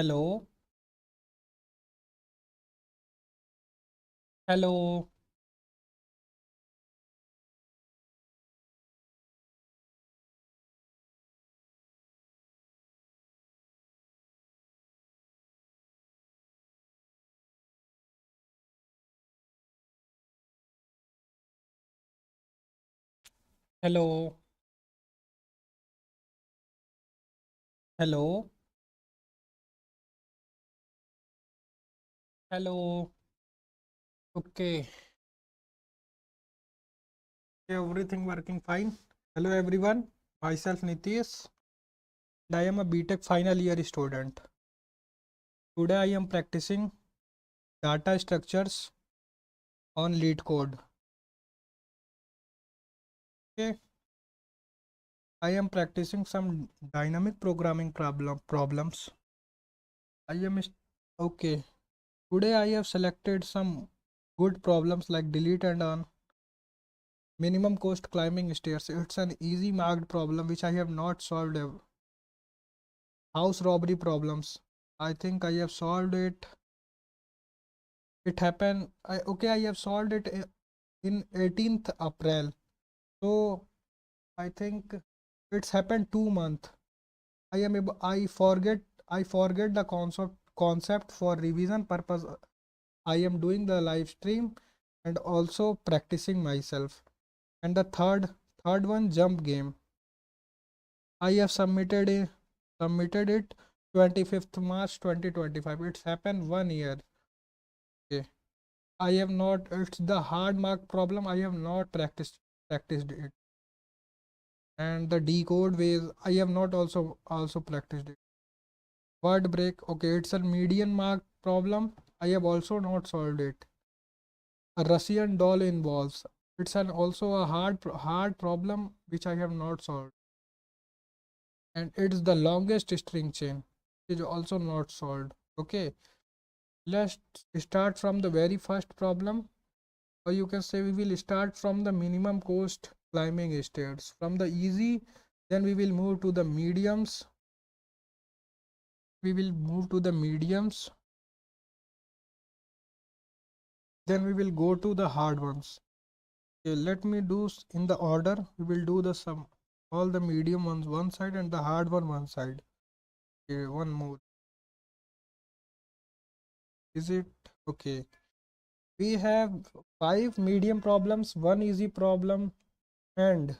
Hello, hello, hello, hello, hello. Okay, everything working fine. Hello everyone, myself Nitish and I am a BTech final year student. Today I am practicing data structures on Leetcode. Okay, I am practicing some dynamic programming problems. I am okay. Today I have selected some good problems like delete and on minimum cost climbing stairs. It's an easy marked problem which I have not solved. House robbery problems. I think I have solved it. It happened. I have solved it in 18th April. So I think it's happened 2 months. I forget the concept for revision purpose. I am doing the live stream and also practicing myself. And the third one, jump game. I have submitted it 25th March 2025. It's happened 1 year. Okay. I have not, it's the hard mark problem. I have not practiced it. And the decode ways, I have not also practiced it. Word break, okay, it's a median mark problem. I have also not solved it. A Russian doll involves. It's an also a hard problem which I have not solved. And it's the longest string chain. It is also not solved. Okay, let's start from the very first problem, or you can say we will start from the minimum cost climbing stairs. From the easy, then we will move to the mediums. We will move to the mediums. Then we will go to the hard ones. Okay, let me do in the order. We will do the sum, all the medium ones one side and the hard one side. Okay, one more. Is it okay? We have 5 medium problems, one easy problem, and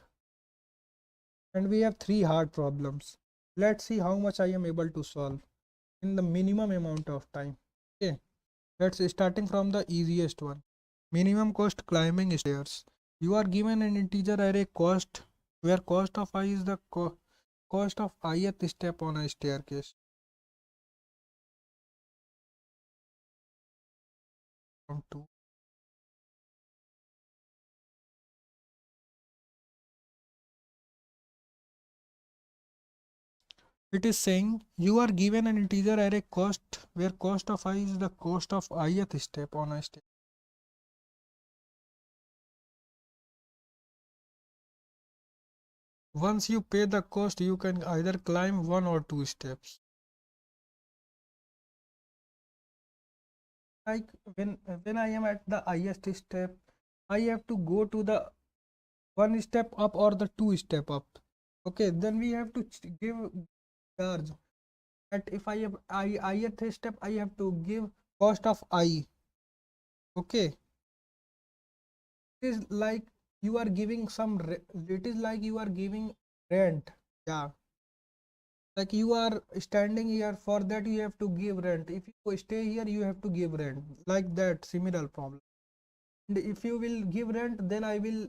we have 3 hard problems. Let's see how much I am able to solve in the minimum amount of time. Okay, let's starting from the easiest one. Minimum cost climbing stairs. You are given an integer array cost where cost of I is the cost of ith step on a staircase. From 2. It is saying you are given an integer array cost where cost of I is the cost of ith step on a stair. Once you pay the cost, you can either climb 1 or 2 steps. Like when I am at the highest step, I have to go to the 1 step up or the 2 step up. Okay, then we have to give charge. That if I have I at a step, I have to give cost of I. Okay, it is like you are giving it is like you are giving rent. Yeah, like you are standing here, for that you have to give rent. If you stay here, you have to give rent, like that similar problem. And if you will give rent, then I will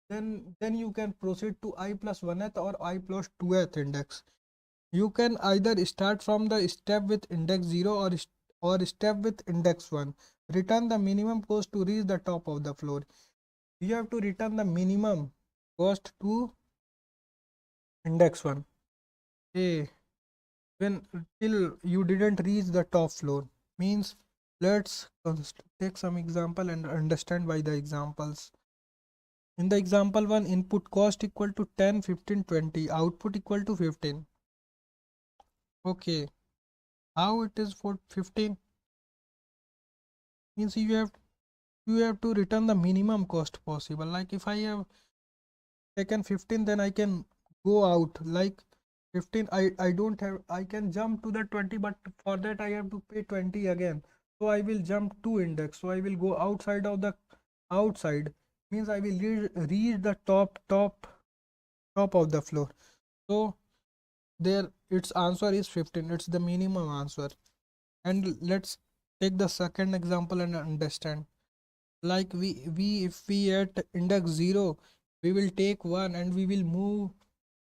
then you can proceed to I plus 1th or I plus 2th index. You can either start from the step with index 0 or step with index 1. Return the minimum cost to reach the top of the floor. You have to return the minimum cost to index 1. Okay, when till you didn't reach the top floor, means let's take some example and understand by the examples. In the example 1, input cost equal to 10, 15, 20, output equal to 15. Okay, How it is for 15? Means you have to return the minimum cost possible. Like if I have taken 15, then I can go out like 15. I don't have, I can jump to the 20, but for that I have to pay 20 again. So I will jump to index. So I will go outside of the outside, means I will reach the top of the floor. So there its answer is 15. It's the minimum answer. And let's take the second example and understand. Like we if we at index 0, we will take 1 and we will move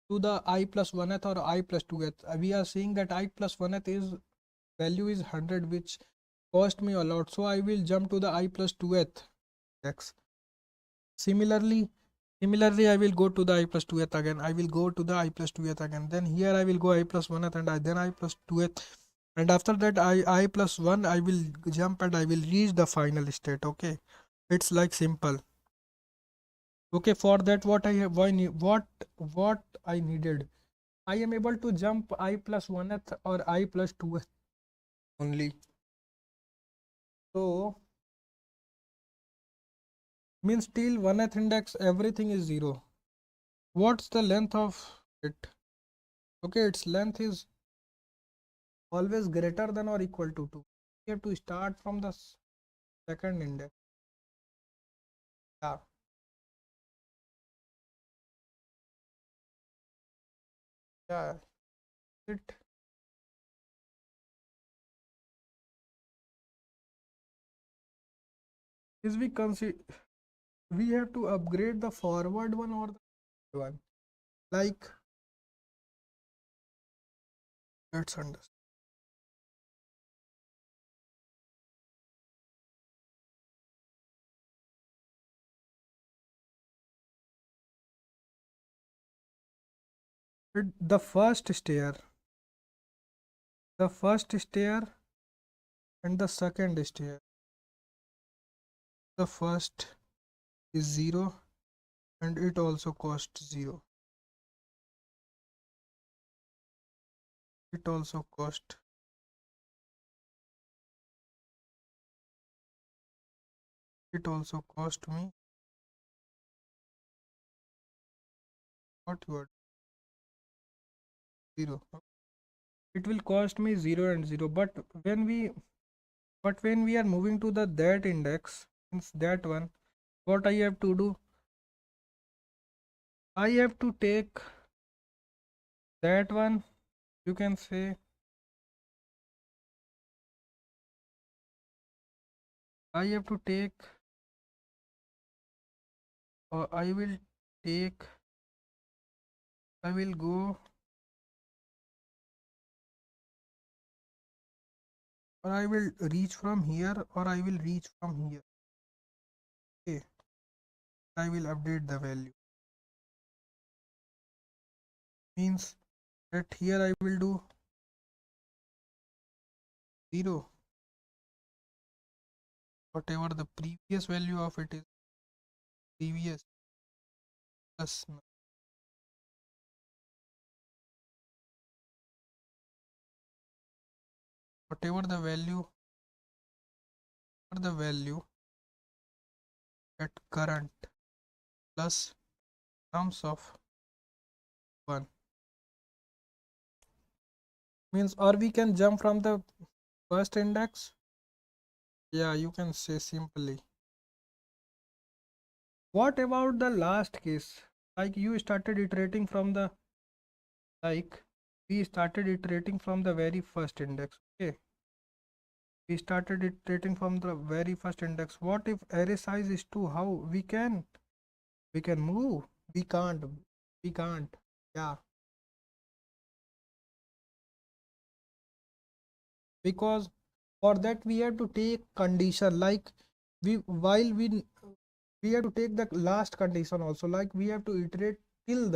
to the I plus 1th or I plus 2th. We are seeing that I plus 1th is value is 100, which cost me a lot. So I will jump to the I plus 2th index. Similarly, I will go to the I plus 2th again. I will go to the I plus 2th again. Then here I will go I plus 1th and then I plus 2th. And after that I plus 1, I will jump and I will reach the final state. Okay. It's like simple. Okay, for that what I have, what I needed. I am able to jump I plus 1th or I plus 2th only. So means till 1th index everything is 0. What's the length of it? Okay, its length is always greater than or equal to 2. We have to start from the second index. Yeah. Yeah. It is we consider we have to upgrade the forward one or the one. Like let's understand. The first stair and the second stair. The first is 0 and it also costs 0. It also cost me what word 0. It will cost me 0 and 0. But when we are moving to the that index, means that one, what I have to do, I have to take that one, you can say I have to take, or take I will go, or I will reach from here, or I will reach from here. Okay, I will update the value. Means that here I will do 0, whatever the previous value of it is, previous plus whatever the value at current plus terms of 1. Means, or we can jump from the first index. Yeah, you can say simply. What about the last case? Like you started iterating from the, like we started iterating from the very first index. Okay, we started iterating from the very first index. What if array size is 2? How we can move? We can't. We can't. Yeah, because for that we have to take condition. Like we have to take the last condition also. Like we have to iterate till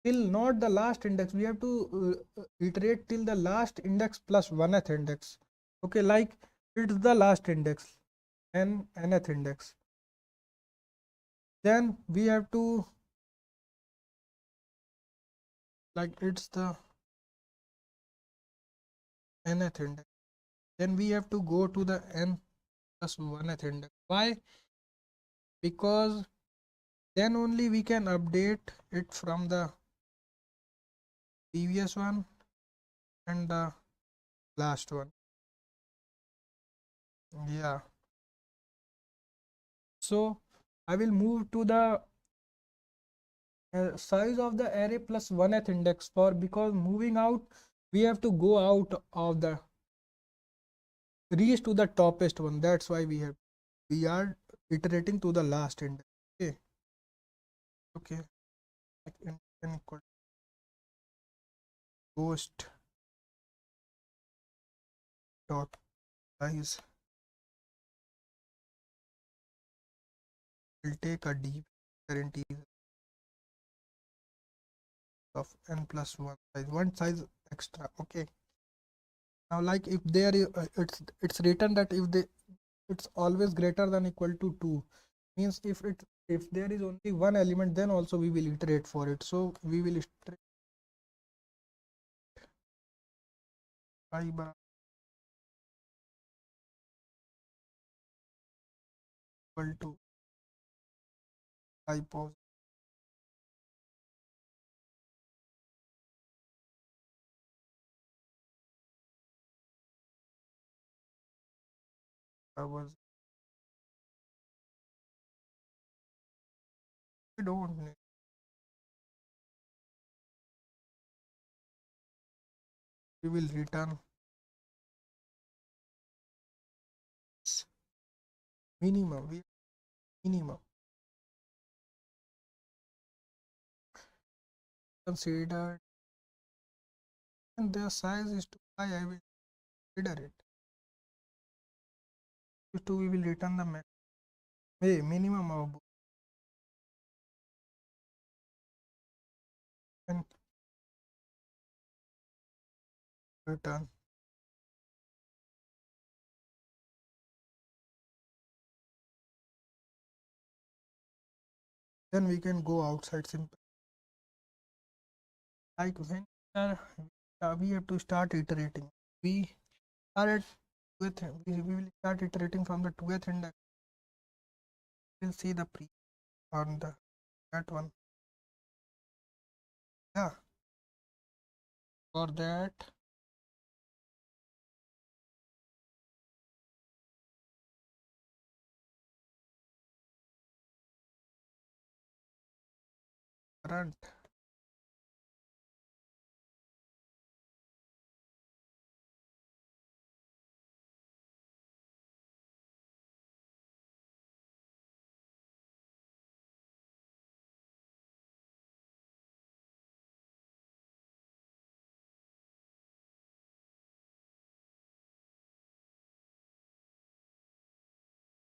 not the last index. We have to iterate till the last index plus 1th index. Okay, like it's the last index and nth index. Then we have to, like it's the nth index, then we have to go to the n plus 1th index. Why? Because then only we can update it from the previous one and the last one. Yeah, so I will move to the size of the array plus 1th index, for because moving out we have to go out of the reach to the toppest one. That's why we are iterating to the last index. Okay, okay, like n equal ghost dot size will take a deep guarantee of n plus 1 size, one size extra. Okay, now like if there is it's written that if they it's always greater than equal to 2, means if there is only one element, then also we will iterate for it. So we will iterate I bar equal to I pause. I was we don't need, we will return minimum. We minimum considered and their size is too high. I will consider it. To we will return the max. Hey, minimum of both and return. Then we can go outside simple. Like when we have to start iterating. We are at with we will start iterating from the 2th index. We'll see the pre on the that one. Yeah, for that current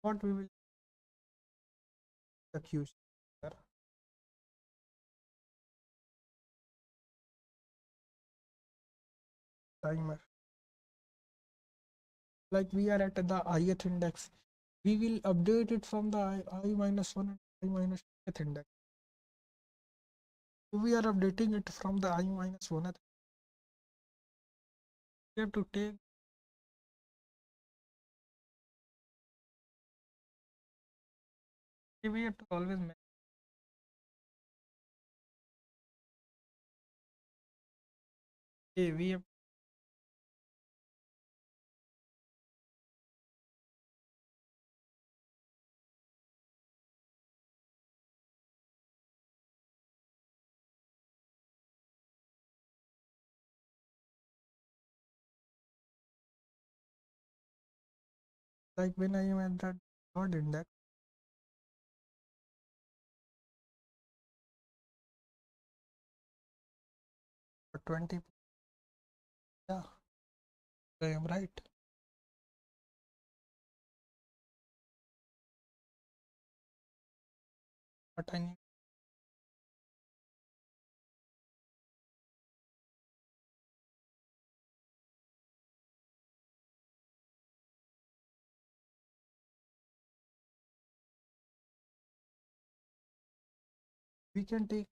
what we will accuse timer. Like we are at the ith index, we will update it from the I minus 1 and I minus ith index. If we are updating it from the I minus 1, we have to take we have to always we have like when I am at that third index or 20. Yeah, I am right. But I need we can take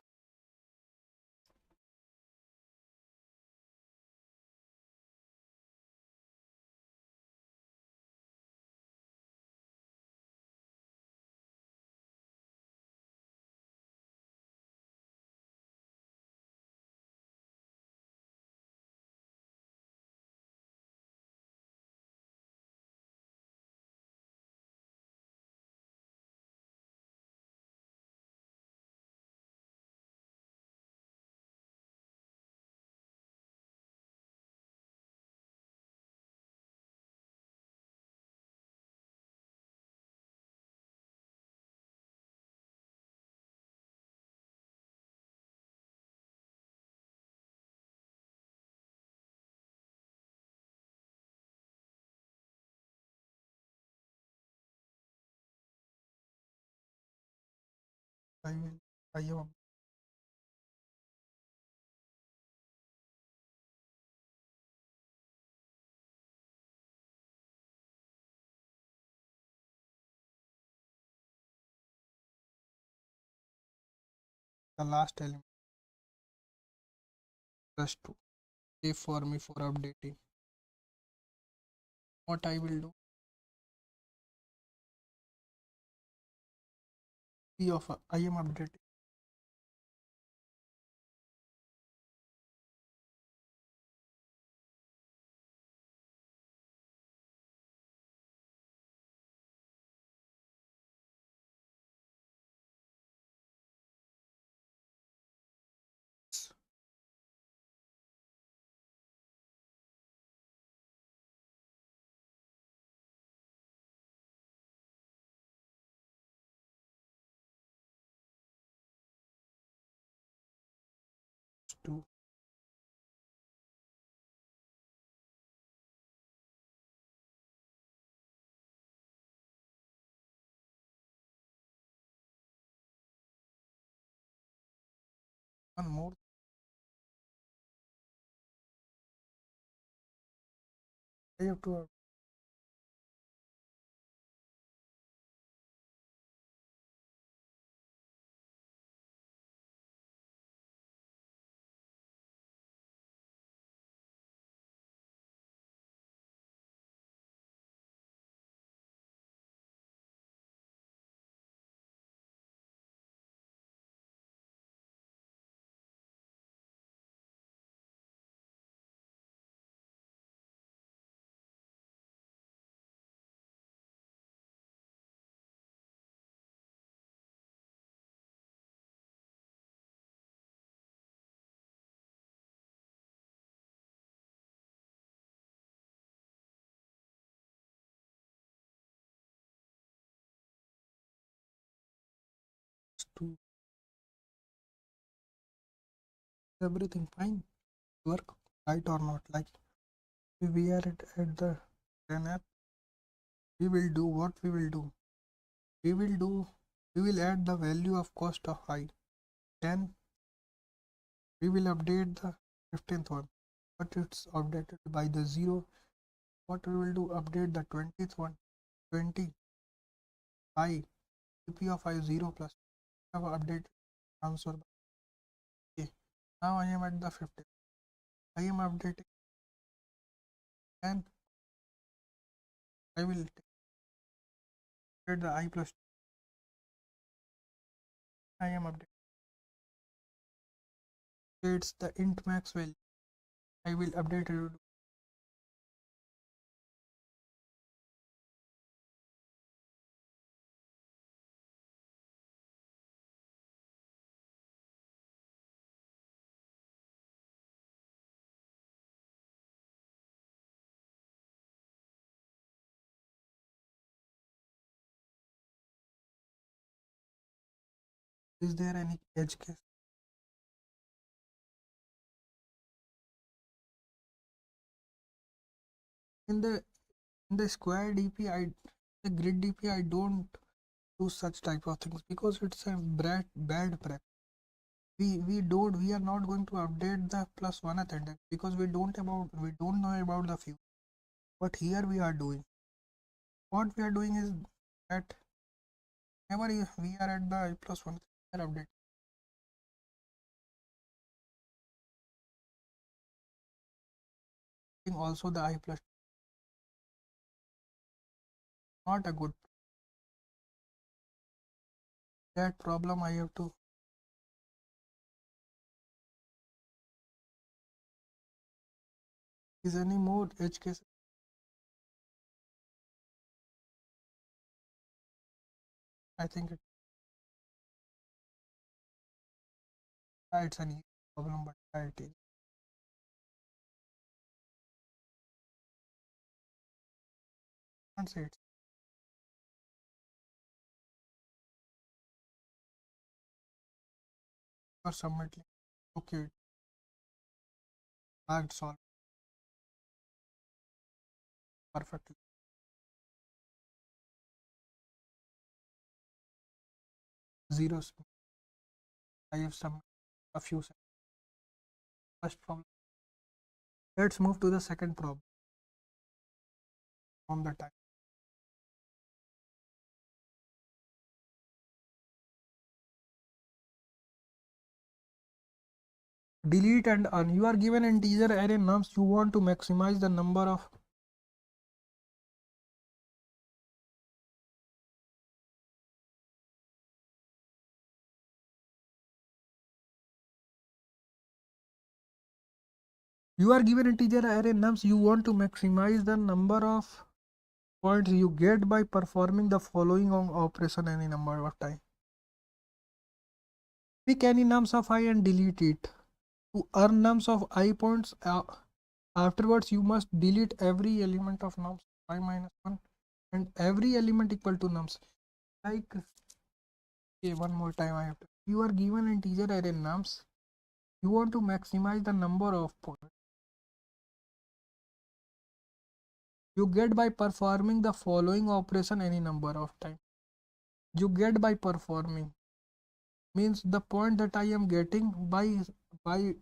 I am the last element plus 2. Save for me for updating. What I will do, P of I am updating to one more. I have to to everything fine. Work right or not? Like we are at the 10 app. We will do what we will do. We will do. We will add the value of cost of I. Then we will update the 15th one. But it's updated by the 0. What we will do? Update the 20th one. 20 I. TP of I 0 plus. Have updated answer. Okay. Now I am at the 15th. I am updating and I will take the I plus 2. I am updating. It's the int max value. I will update it. Is there any edge case? In the square DP, the grid DP, I don't do such type of things because it's a bad practice. We are not going to update the plus one attendant because we don't know about the few. But here we are doing. What we are doing is that whenever we are at the I plus one, we are updating also the I plus. Not a good. That problem I have to. Is any more edge case? I think it's an easy problem, but I'll take. Can't say it's for submitting. Okay, that's all perfectly. Zeros. I have some a few seconds. First problem. Let's move to the second problem on the time. Delete and un. You are given integer array nums. You want to maximize the number of. You are given integer array nums. You want to maximize the number of points you get by performing the following operation any number of time. Pick any nums of I and delete it. To earn nums of I points, afterwards you must delete every element of nums I minus 1 and every element equal to nums. Like, okay, one more time I have to. You are given integer array nums. You want to maximize the number of points you get by performing the following operation any number of time. You get by performing means the point that I am getting by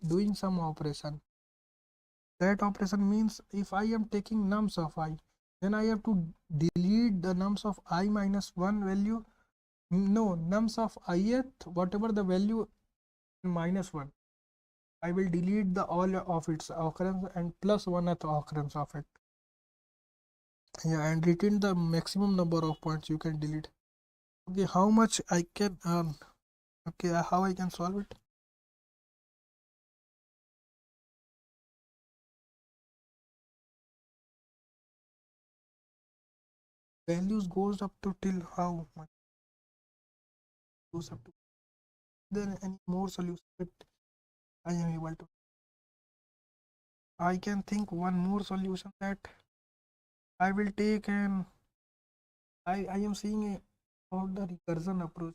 doing some operation. That operation means if I am taking nums of I, then I have to delete the nums of I minus 1 value. No, nums of ith, whatever the value minus 1. I will delete the all of its occurrence and plus 1th occurrence of it. Yeah, and retain the maximum number of points you can delete. Okay, how much I can earn? Okay, how I can solve it? Values goes up to till how much? Goes up to. Then any more solution that I am able to. I can think one more solution that I will take and I am seeing about the recursion approach.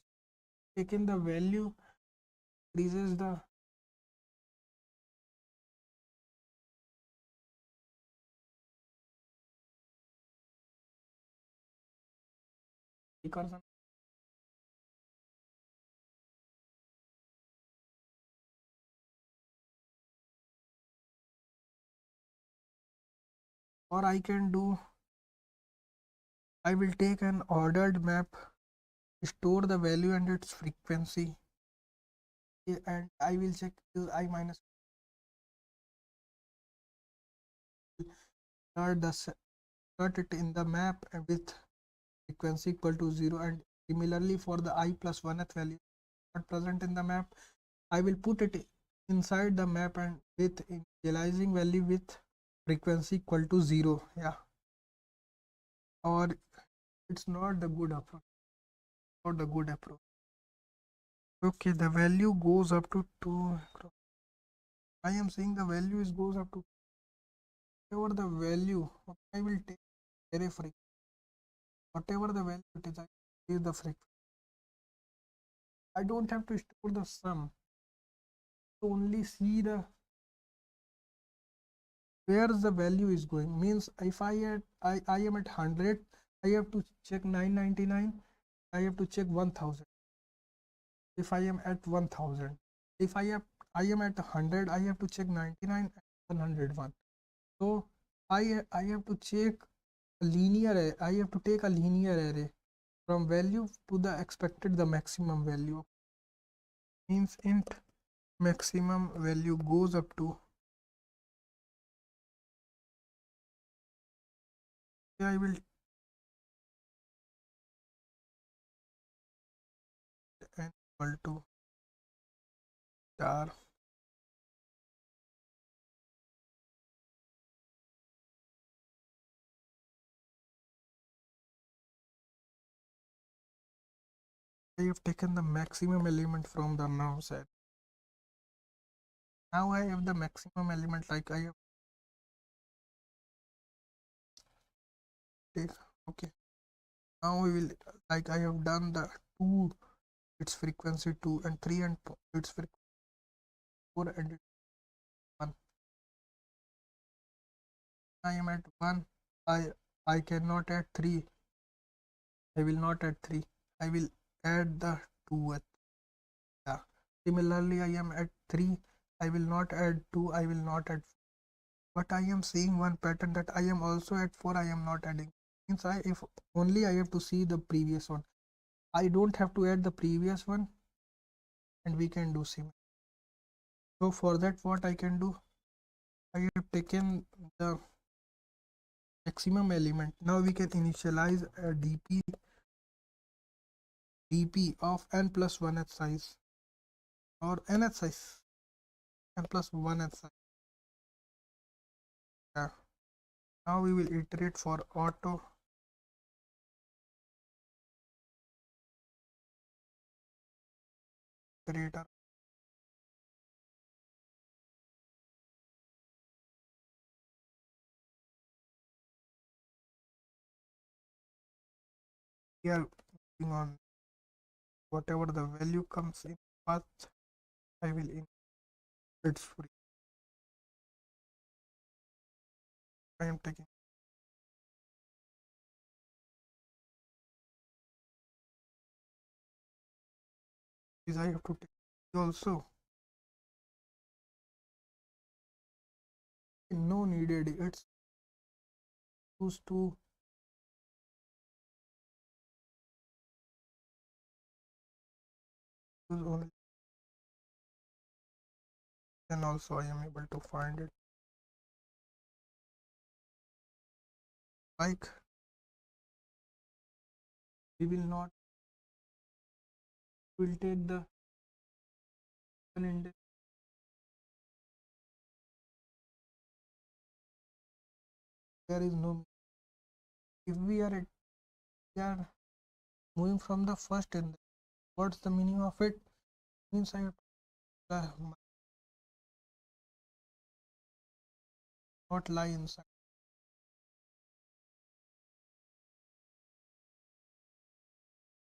Taking the value increases the recursion. Or I can do, I will take an ordered map, store the value and its frequency, and I will check is I minus start the start it in the map with frequency equal to 0, and similarly for the I plus 1th value not present in the map, I will put it inside the map and with initializing value with frequency equal to 0. Yeah, or it's not the good approach. Not the good approach. Okay, the value goes up to 2. I am saying the value is goes up to whatever the value. I will take array frequency. Whatever the value it is, I is the frequency. I don't have to store the sum. To only see the where the value is going. Means if I am at 100, I have to check 999. I have to check 1000. If I am at 1000, if I am at 100, I have to check 99 and 101. So I have to check a linear array. I have to take a linear array from value to the expected the maximum value. Means int maximum value goes up to. I will n equal to star. I have taken the maximum element from the now set. Now I have the maximum element, like I have take. Okay, now we will, like I have done the 2 its frequency 2 and 3 and its frequency 4 and its 1. I am at 1. I cannot add 3. I will not add 3. I will add the 2th. Yeah, Similarly, I am at 3. I will not add 2. I will not add 4. But I am seeing one pattern that I am also at 4. I am not adding. Means if only I have to see the previous one. I don't have to add the previous one, and we can do same. So for that, what I can do, I have taken the maximum element. Now we can initialize a dp of n plus 1 at size, or nth size, n plus 1 at size. Yeah. Now we will iterate for auto iterator. We are working on whatever the value comes in path. I will in it's free. I am taking this. I have to take also. No needed. It's used to use only. Then also I am able to find it. Like we will not. Will take the index. There is no. If we are moving from the first index, what's the meaning of it? Means I have to not lie inside.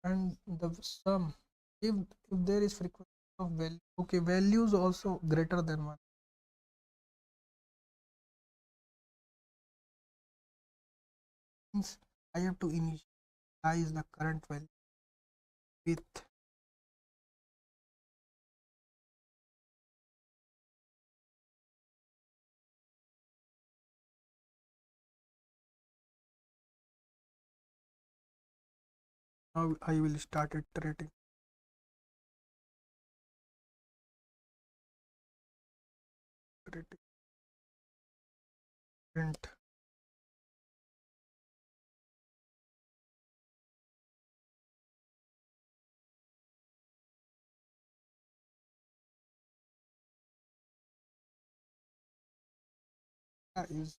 And the sum, if there is frequency of value, okay, values also greater than 1, means I have to initialize the current value with now I will start iterating. Print is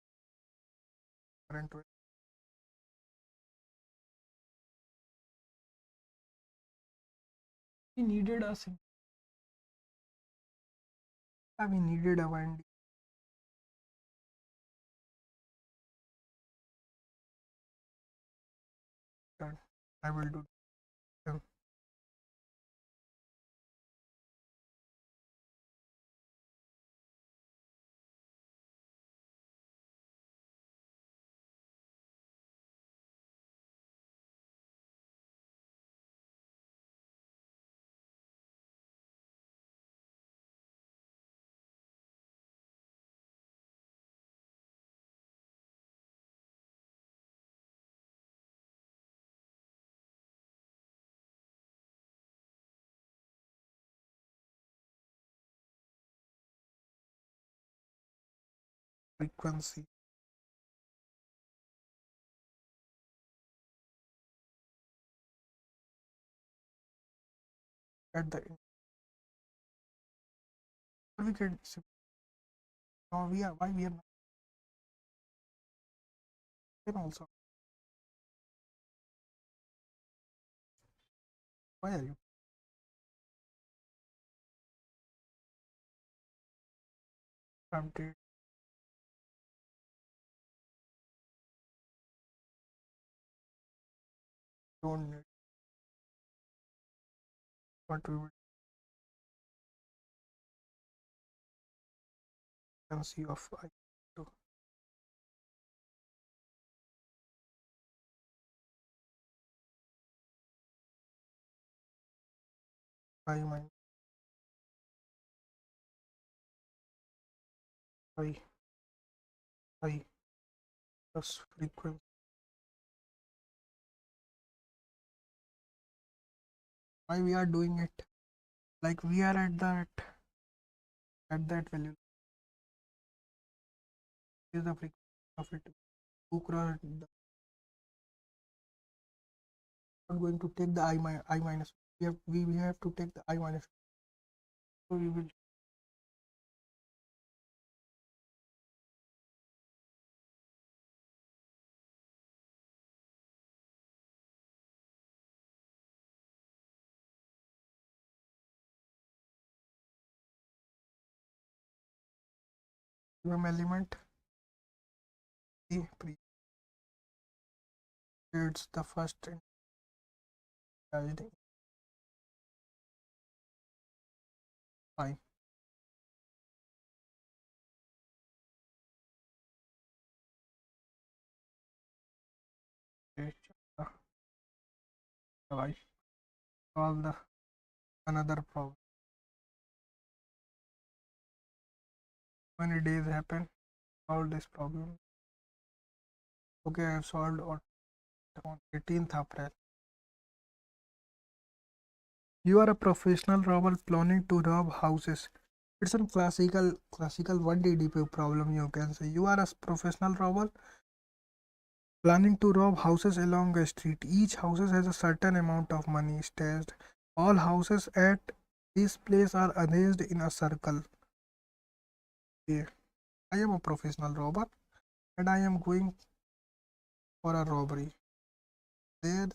current value. We needed a we needed a wind. I will do them. Frequency at the end. We can now we are why we are not can also why are you update don't need what we will frequency of I to I minus high high plus frequency. Why we are doing it? Like we are at that value. Is the frequency of it 2 crore? Not going to take the I minus. We have to take the I minus. So we will given element the pre it's the first initialized I. I solve the another problem. How many days happen? Solve this problem. Okay, I have solved on 18th April. You are a professional robber planning to rob houses. It's a classical 1 DDP problem, you can say. You are a professional robber planning to rob houses along a street. Each house has a certain amount of money stashed. All houses at this place are arranged in a circle. Yeah. I am a professional robber and I am going for a robbery. There,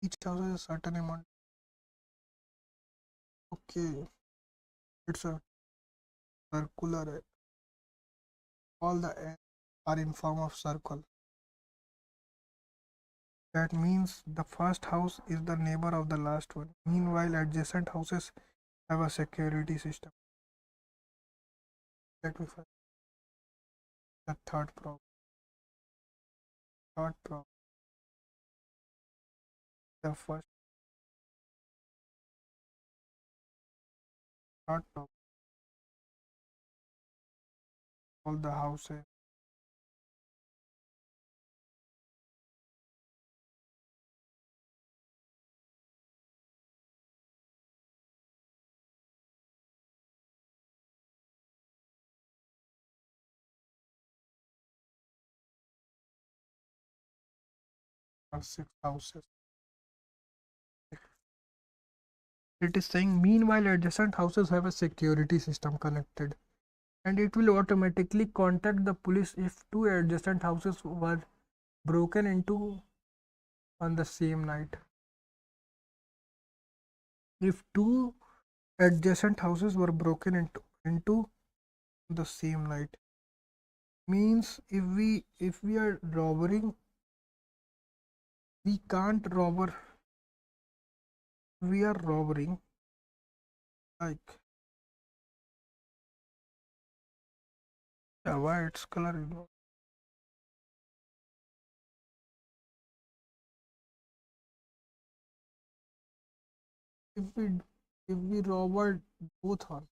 each house has a certain amount. Okay, it's a circular. All the ends are in form of circle. That means the first house is the neighbor of the last one. Meanwhile, adjacent houses have a security system. Let me find the third problem. Third problem. The first third problem. All the houses are 6 houses. It is saying meanwhile adjacent houses have a security system connected and it will automatically contact the police if two adjacent houses were broken into on the same night. If two adjacent houses were broken into the same night, means if we are robbing, we can't robber. We are robbing like yeah, why its color you know. If we robbed both houses,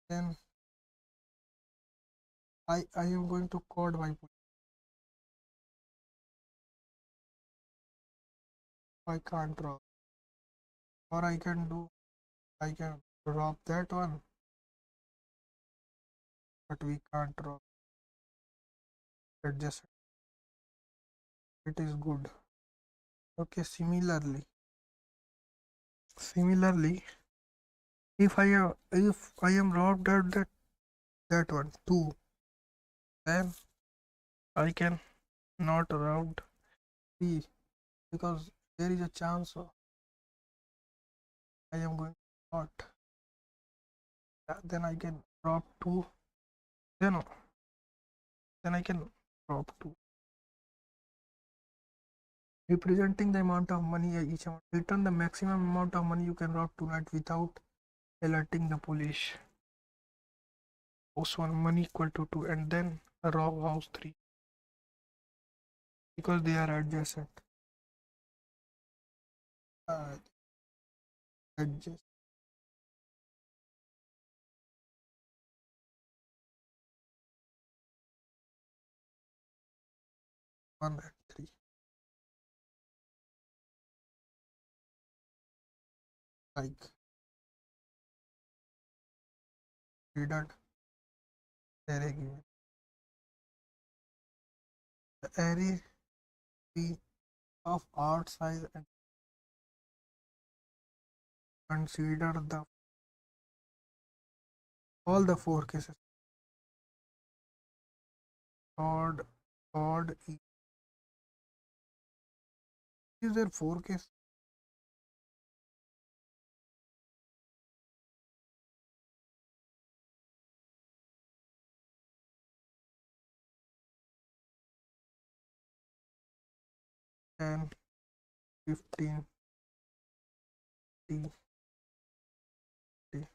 then I am going to call my police. I can't rob, or I can rob that one, but we can't rob adjacent. It is good. Okay, similarly, if I am robbed at that one too, then I can not rob three because there is a chance I am going to not. Then I can rob two. Then then I can rob two. Representing the amount of money each amount. Return the maximum amount of money you can rob tonight without alerting the police. House 1 money equal to 2 and then rob house 3 because they are adjacent. Uh, adjacent. 1 and 3. Like reader array given. The array be of odd size and consider the all the four cases. Odd, odd, is there four cases? Ten, 15, 30. Here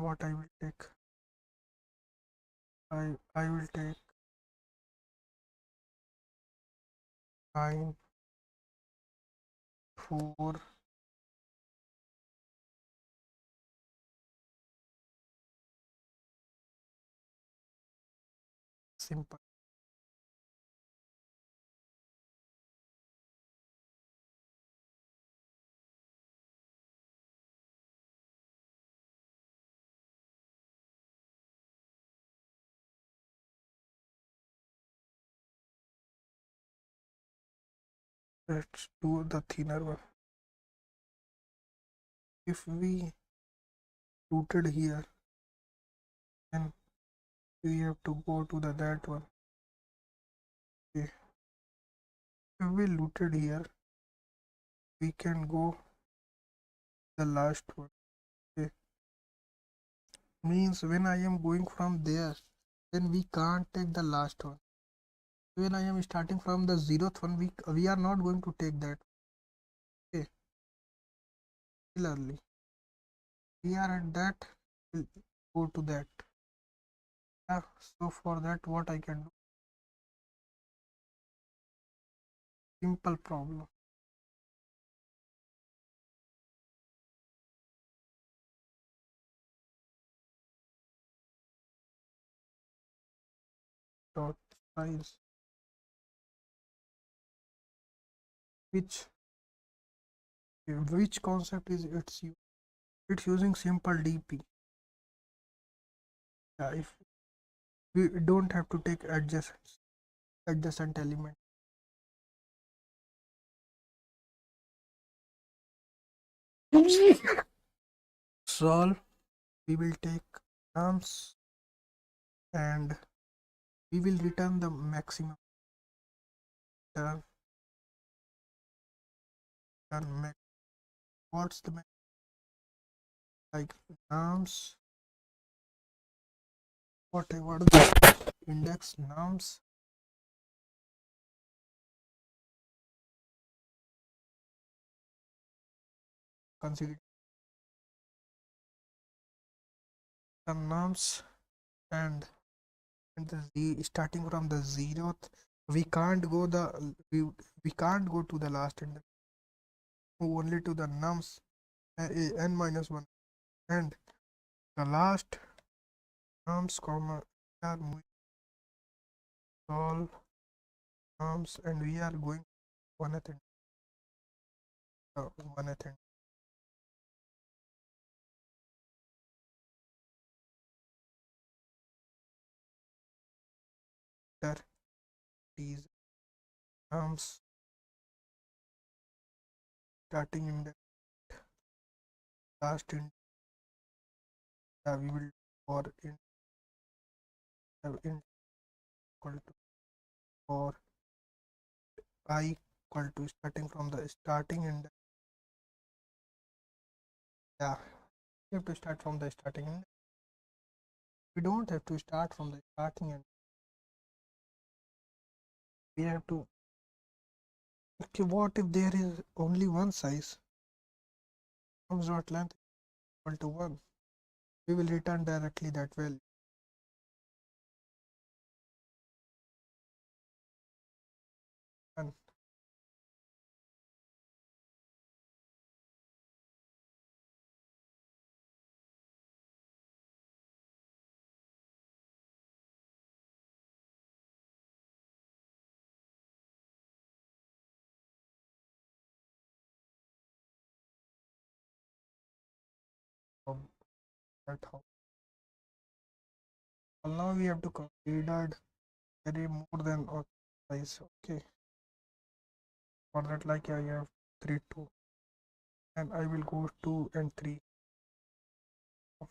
what I will take? I will take 9, 4, simple. Let's do the thinner one. If we rooted here, then we have to go to the that one. Okay. If we looted here, we can go the last one. Okay. Means when I am going from there, then we can't take the last one. When I am starting from the 0th one, we are not going to take that. Okay. Similarly, we are at that, we'll go to that. Yeah. So for that, what I can do? Simple problem. Dot size, which concept is it's using simple DP. Yeah, if we don't have to take adjacent element. Solve, we will take terms and we will return the maximum term. What's the like nums, whatever the index nums, consider the nums and starting from the 0th, we can't go we can't go to the last index, only to the nums n minus 1 and the last nums comma we are moving solve nums and we are going one at one at enter these nums starting in the last in we will for in equal to for I equal to starting from the starting and yeah, we have to start from the starting and we don't have to start from the starting and we have to okay, what if there is only one size nums dot length equal to 1, we will return directly that value. And that house. Well, now we have to consider array more than or size. Okay, for that, like I have 3 2, and I will go 2 and 3 of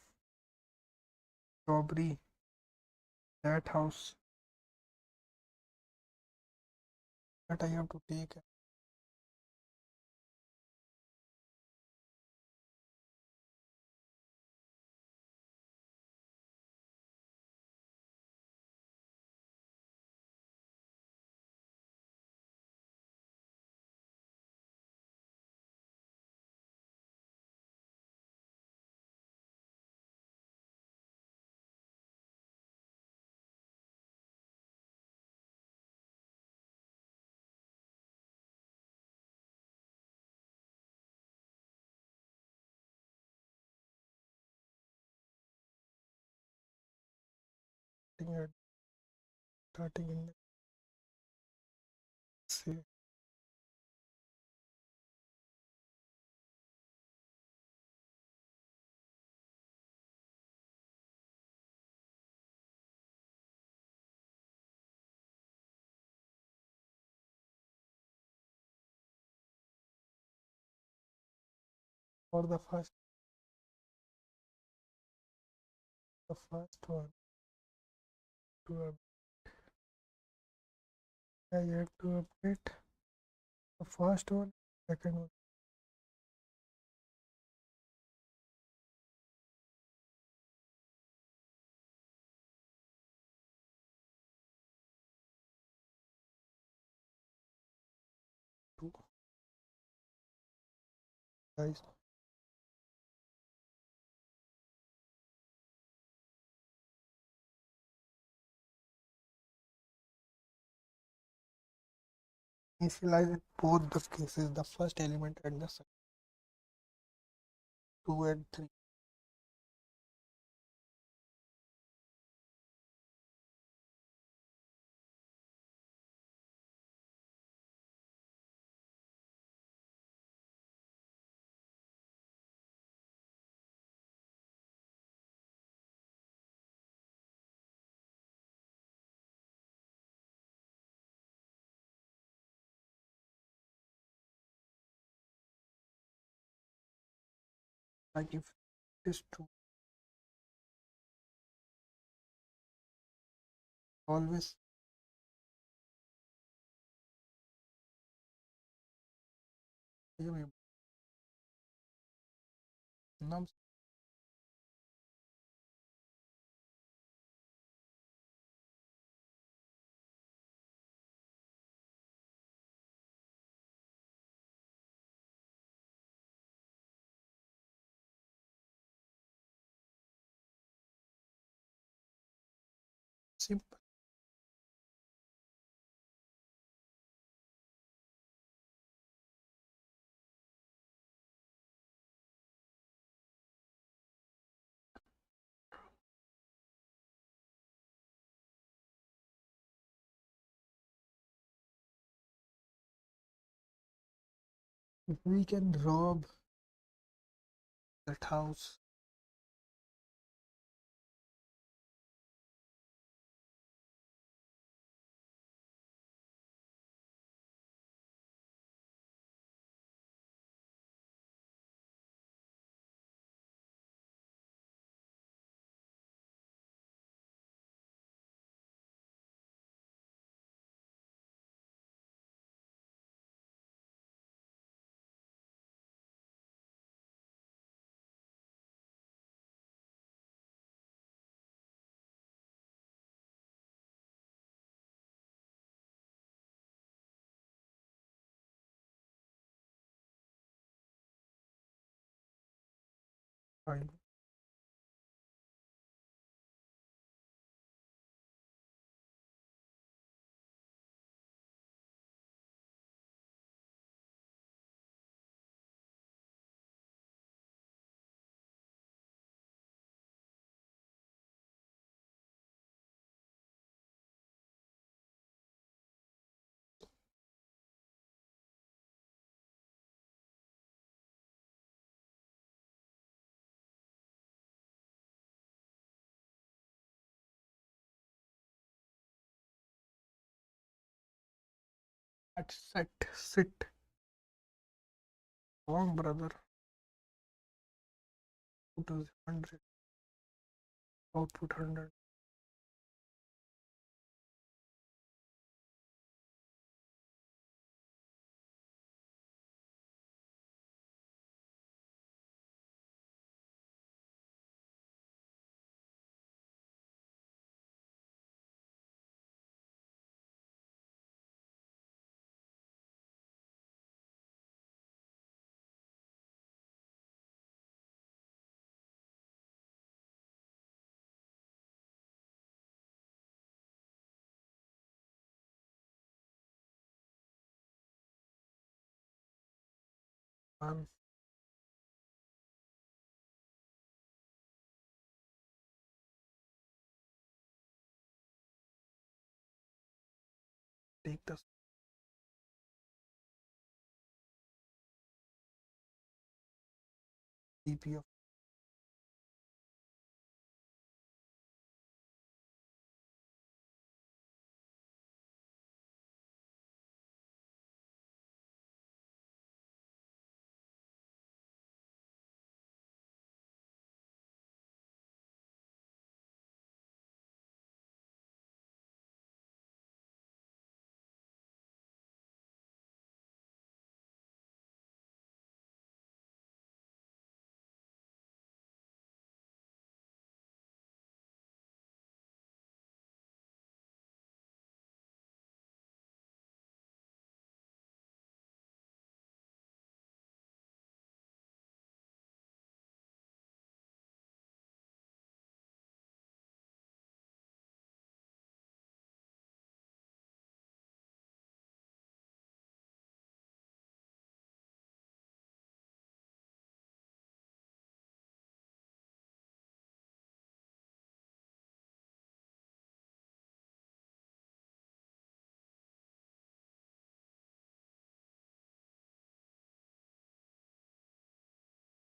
strawberry that house that I have to take. Starting in say for the first one to I have to update the first one, second one. Two guys. Initialize both the cases, the first element and the second, 2 and 3. Like if it is true, always num simple. If we can rob that house, fine. At set sit wrong brother. 2100 output 100. And take the CP of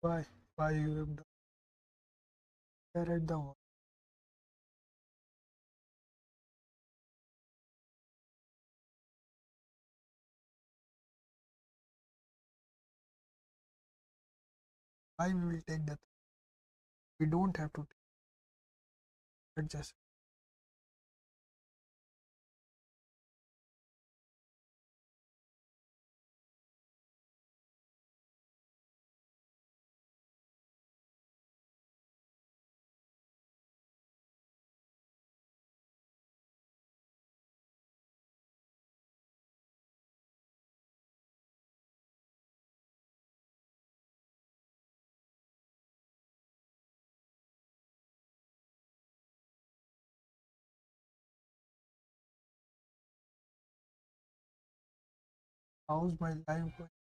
why you have done there at the one. Why we will take that? We don't have to adjust. How's my life going?